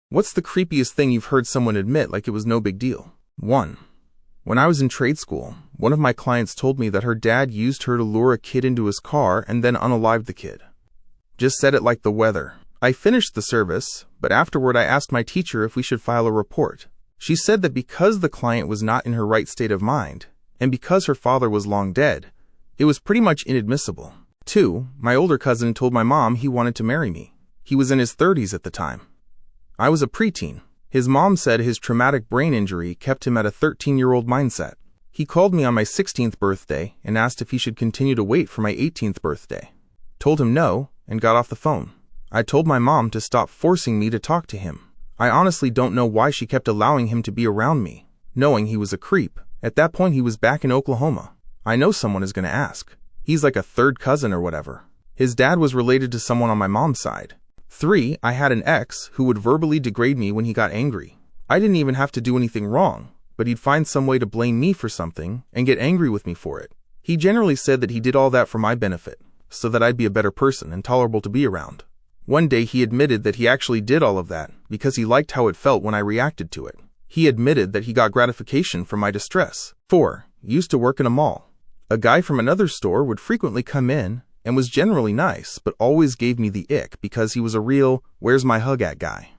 What's the creepiest thing you've heard someone admit like it was no big deal? 1. When I was in trade school, one of my clients told me that her dad used her to lure a kid into his car and then unalived the kid. Just said it like the weather. I finished the service, but afterward I asked my teacher if we should file a report. She said that because the client was not in her right state of mind, and because her father was long dead, it was pretty much inadmissible. 2. My older cousin told my mom he wanted to marry me. He was in his 30s at the time. I was a preteen. His mom said his traumatic brain injury kept him at a 13-year-old mindset. He called me on my 16th birthday and asked if he should continue to wait for my 18th birthday. Told him no and got off the phone. I told my mom to stop forcing me to talk to him. I honestly don't know why she kept allowing him to be around me, knowing he was a creep. At that point he was back in Oklahoma. I know someone is going to ask. He's like a third cousin or whatever. His dad was related to someone on my mom's side. 3. I had an ex who would verbally degrade me when he got angry. I didn't even have to do anything wrong, but he'd find some way to blame me for something and get angry with me for it. He generally said that he did all that for my benefit, so that I'd be a better person and tolerable to be around. One day he admitted that he actually did all of that because he liked how it felt when I reacted to it. He admitted that he got gratification from my distress. 4. Used to work in a mall. A guy from another store would frequently come in and was generally nice, but always gave me the ick because he was a real, where's my hug at guy.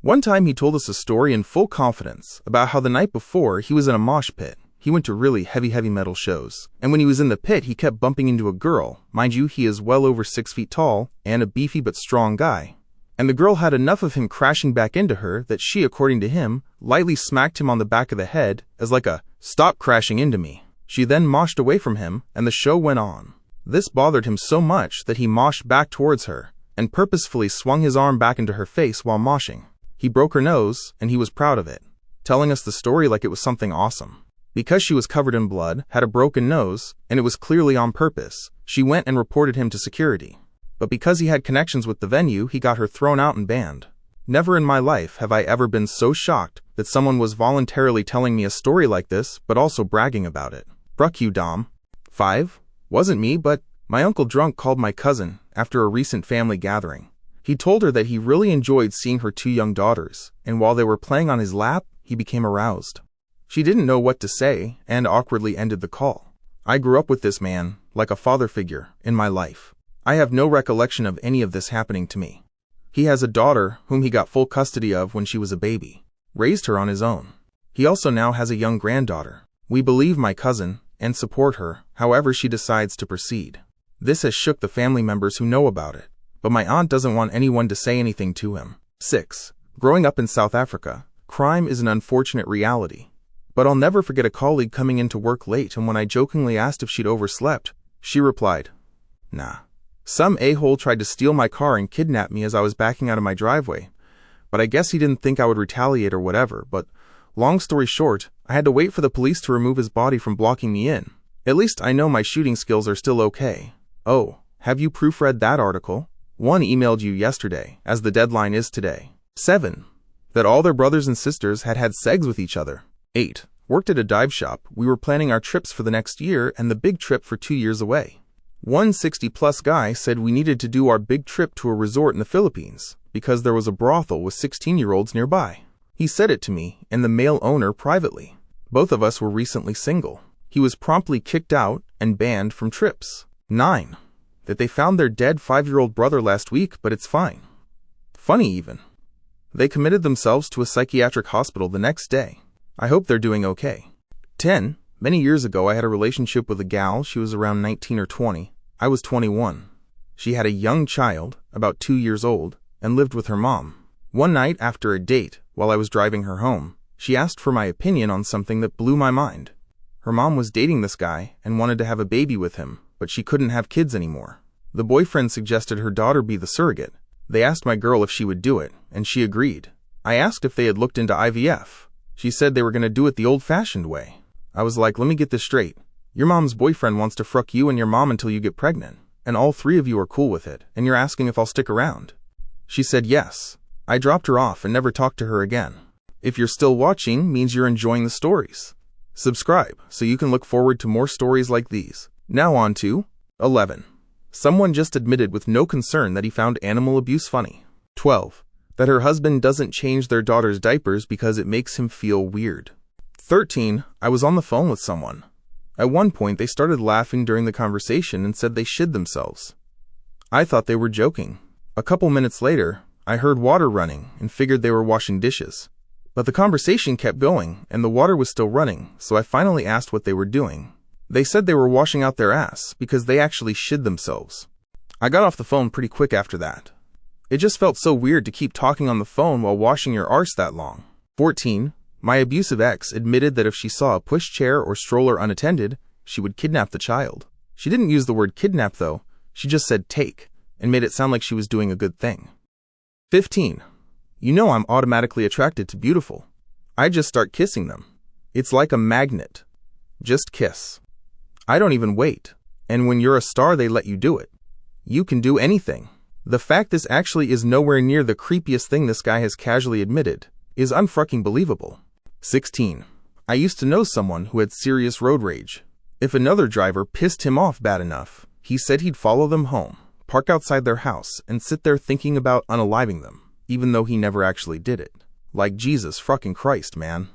One time he told us a story in full confidence about how the night before he was in a mosh pit. He went to really heavy metal shows, and when he was in the pit he kept bumping into a girl. Mind you, he is well over 6 feet tall and a beefy but strong guy. And the girl had enough of him crashing back into her that she, according to him, lightly smacked him on the back of the head as like a, stop crashing into me. She then moshed away from him and the show went on. This bothered him so much that he moshed back towards her and purposefully swung his arm back into her face while moshing. He broke her nose and he was proud of it, telling us the story like it was something awesome. Because she was covered in blood, had a broken nose, and it was clearly on purpose, she went and reported him to security. But because he had connections with the venue, he got her thrown out and banned. Never in my life have I ever been so shocked that someone was voluntarily telling me a story like this, but also bragging about it. Bruck you, Dom. 5. Wasn't me, but my uncle drunk called my cousin after a recent family gathering. He told her that he really enjoyed seeing her 2 young daughters, and while they were playing on his lap, he became aroused. She didn't know what to say and awkwardly ended the call. I grew up with this man, like a father figure, in my life. I have no recollection of any of this happening to me. He has a daughter whom he got full custody of when she was a baby. Raised her on his own. He also now has a young granddaughter. We believe my cousin and support her, however she decides to proceed. This has shook the family members who know about it, but my aunt doesn't want anyone to say anything to him. 6. Growing up in South Africa, crime is an unfortunate reality. But I'll never forget a colleague coming into work late, and when I jokingly asked if she'd overslept, she replied, "Nah. Some a-hole tried to steal my car and kidnap me as I was backing out of my driveway, but I guess he didn't think I would retaliate or whatever, but long story short, I had to wait for the police to remove his body from blocking me in. At least I know my shooting skills are still okay. Oh, have you proofread that article? One emailed you yesterday, as the deadline is today." 7. That all their brothers and sisters had had sex with each other. 8. Worked at a dive shop. We were planning our trips for the next year and the big trip for 2 years away. One 60-plus guy said we needed to do our big trip to a resort in the Philippines because there was a brothel with 16-year-olds nearby. He said it to me and the male owner privately. Both of us were recently single. He was promptly kicked out and banned from trips. 9. That they found their dead 5-year-old brother last week, but it's fine. Funny even. They committed themselves to a psychiatric hospital the next day. I hope they're doing okay. 10. Many years ago I had a relationship with a gal. She was around 19 or 20. I was 21. She had a young child, about 2 years old, and lived with her mom. One night after a date, while I was driving her home, she asked for my opinion on something that blew my mind. Her mom was dating this guy and wanted to have a baby with him, but she couldn't have kids anymore. The boyfriend suggested her daughter be the surrogate. They asked my girl if she would do it, and she agreed. I asked if they had looked into IVF. She said they were going to do it the old-fashioned way. I was like, let me get this straight. Your mom's boyfriend wants to fruck you and your mom until you get pregnant, and all 3 of you are cool with it, and you're asking if I'll stick around. She said yes. I dropped her off and never talked to her again. If you're still watching, means you're enjoying the stories. Subscribe so you can look forward to more stories like these. Now on to 11. Someone just admitted with no concern that he found animal abuse funny. 12. That her husband doesn't change their daughter's diapers because it makes him feel weird. 13. I was on the phone with someone. At one point, they started laughing during the conversation and said they shit themselves. I thought they were joking. A couple minutes later, I heard water running and figured they were washing dishes. But the conversation kept going and the water was still running, so I finally asked what they were doing. They said they were washing out their ass because they actually shit themselves. I got off the phone pretty quick after that. It just felt so weird to keep talking on the phone while washing your arse that long. 14. My abusive ex admitted that if she saw a pushchair or stroller unattended, she would kidnap the child. She didn't use the word kidnap though, she just said take, and made it sound like she was doing a good thing. 15. You know I'm automatically attracted to beautiful. I just start kissing them. It's like a magnet. Just kiss. I don't even wait, and when you're a star they let you do it. You can do anything. The fact this actually is nowhere near the creepiest thing this guy has casually admitted is unfucking believable. 16. I used to know someone who had serious road rage. If another driver pissed him off bad enough, he said he'd follow them home, park outside their house, and sit there thinking about unaliving them, even though he never actually did it. Like Jesus fucking Christ, man.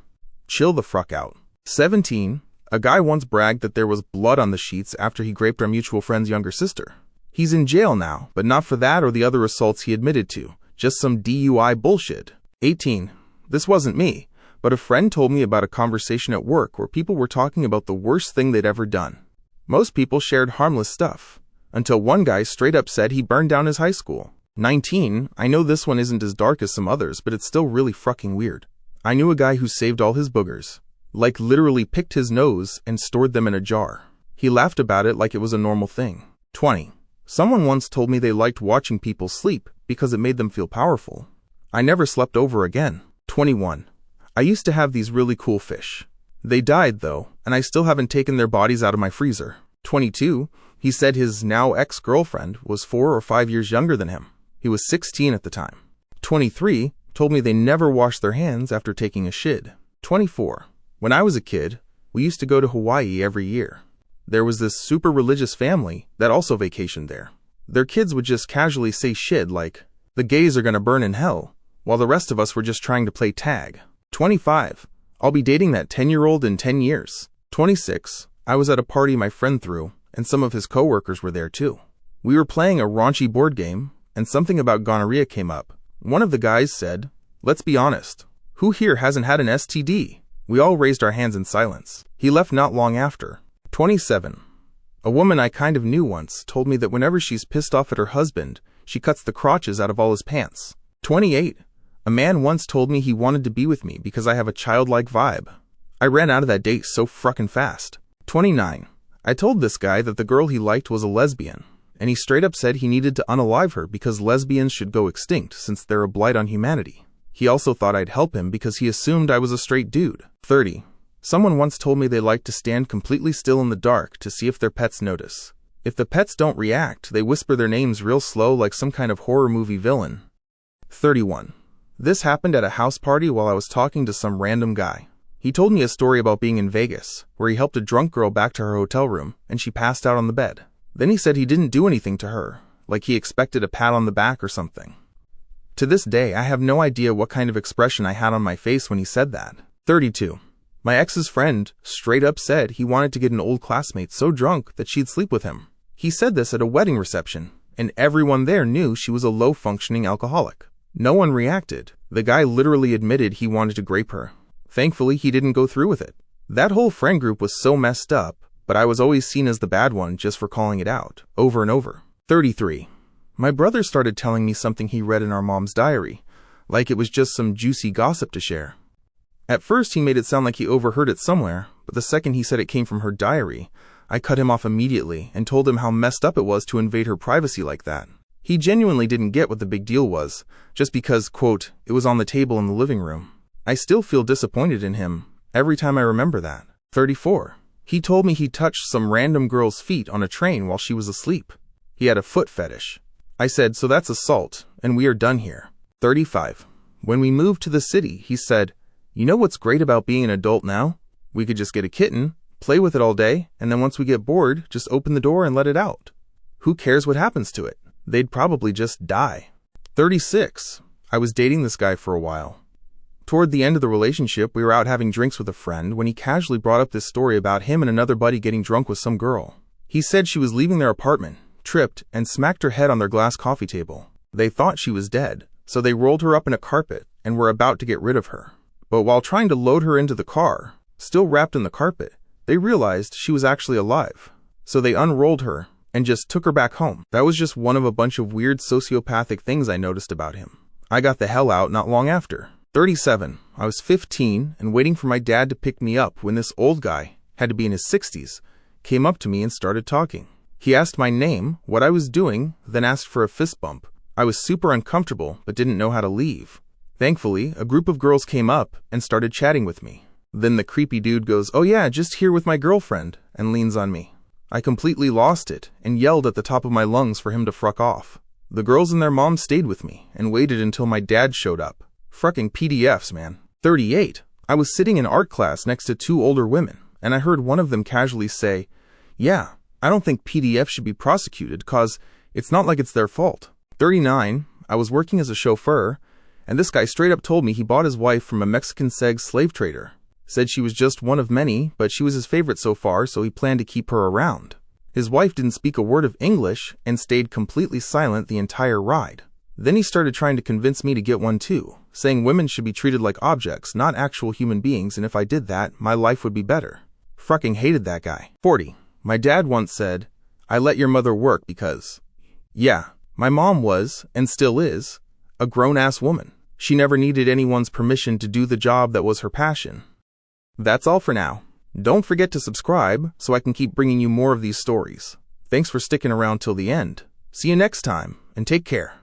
Chill the fuck out. 17. A guy once bragged that there was blood on the sheets after he raped our mutual friend's younger sister. He's in jail now, but not for that or the other assaults he admitted to, just some DUI bullshit. 18. This wasn't me, but a friend told me about a conversation at work where people were talking about the worst thing they'd ever done. Most people shared harmless stuff, until one guy straight up said he burned down his high school. 19. I know this one isn't as dark as some others, but it's still really fucking weird. I knew a guy who saved all his boogers, like literally picked his nose and stored them in a jar. He laughed about it like it was a normal thing. 20. Someone once told me they liked watching people sleep because it made them feel powerful. I never slept over again. 21. I used to have these really cool fish. They died though, and I still haven't taken their bodies out of my freezer. 22. He said his now ex-girlfriend was 4 or 5 years younger than him. He was 16 at the time. 23. Told me they never washed their hands after taking a shit. 24. When I was a kid, we used to go to Hawaii every year. There was this super religious family that also vacationed there. Their kids would just casually say shit like, the gays are gonna burn in hell, while the rest of us were just trying to play tag. 25. I'll be dating that 10-year-old in 10 years. 26. I was at a party my friend threw, and some of his coworkers were there too. We were playing a raunchy board game, and something about gonorrhea came up. One of the guys said, let's be honest, who here hasn't had an STD? We all raised our hands in silence. He left not long after. 27. A woman I kind of knew once told me that whenever she's pissed off at her husband, she cuts the crotches out of all his pants. 28. A man once told me he wanted to be with me because I have a childlike vibe. I ran out of that date so frickin' fast. 29. I told this guy that the girl he liked was a lesbian, and he straight up said he needed to unalive her because lesbians should go extinct since they're a blight on humanity. He also thought I'd help him because he assumed I was a straight dude. 30. Someone once told me they like to stand completely still in the dark to see if their pets notice. If the pets don't react, they whisper their names real slow like some kind of horror movie villain. 31. This happened at a house party while I was talking to some random guy. He told me a story about being in Vegas, where he helped a drunk girl back to her hotel room, and she passed out on the bed. Then he said he didn't do anything to her, like he expected a pat on the back or something. To this day, I have no idea what kind of expression I had on my face when he said that. 32. My ex's friend straight up said he wanted to get an old classmate so drunk that she'd sleep with him. He said this at a wedding reception, and everyone there knew she was a low-functioning alcoholic. No one reacted. The guy literally admitted he wanted to grape her. Thankfully, he didn't go through with it. That whole friend group was so messed up, but I was always seen as the bad one just for calling it out, over and over. 33. My brother started telling me something he read in our mom's diary, like it was just some juicy gossip to share. At first, he made it sound like he overheard it somewhere, but the second he said it came from her diary, I cut him off immediately and told him how messed up it was to invade her privacy like that. He genuinely didn't get what the big deal was, just because, quote, it was on the table in the living room. I still feel disappointed in him every time I remember that. 34. He told me he touched some random girl's feet on a train while she was asleep. He had a foot fetish. I said, so that's assault, and we are done here. 35. When we moved to the city, he said, you know what's great about being an adult now? We could just get a kitten, play with it all day, and then once we get bored, just open the door and let it out. Who cares what happens to it? They'd probably just die. 36. I was dating this guy for a while. Toward the end of the relationship, we were out having drinks with a friend when he casually brought up this story about him and another buddy getting drunk with some girl. He said she was leaving their apartment, tripped, and smacked her head on their glass coffee table. They thought she was dead, so they rolled her up in a carpet and were about to get rid of her. But while trying to load her into the car, still wrapped in the carpet, they realized she was actually alive. So they unrolled her and just took her back home. That was just one of a bunch of weird sociopathic things I noticed about him. I got the hell out not long after. 37. I was 15 and waiting for my dad to pick me up when this old guy, had to be in his 60s, came up to me and started talking. He asked my name, what I was doing, then asked for a fist bump. I was super uncomfortable but didn't know how to leave. Thankfully, a group of girls came up and started chatting with me. Then the creepy dude goes, "Oh yeah, just here with my girlfriend," and leans on me. I completely lost it and yelled at the top of my lungs for him to fruck off. The girls and their moms stayed with me and waited until my dad showed up. Frucking PDFs, man. 38. I was sitting in art class next to two older women, and I heard one of them casually say, "Yeah, I don't think PDF should be prosecuted cause it's not like it's their fault." 39. I was working as a chauffeur, and this guy straight up told me he bought his wife from a Mexican sex slave trader. Said she was just one of many, but she was his favorite so far, so he planned to keep her around. His wife didn't speak a word of English and stayed completely silent the entire ride. Then he started trying to convince me to get one too, saying women should be treated like objects, not actual human beings, and if I did that, my life would be better. Fucking hated that guy. 40. My dad once said, "I let your mother work because..." Yeah, my mom was, and still is, a grown-ass woman. She never needed anyone's permission to do the job that was her passion. That's all for now. Don't forget to subscribe so I can keep bringing you more of these stories. Thanks for sticking around till the end. See you next time, and take care.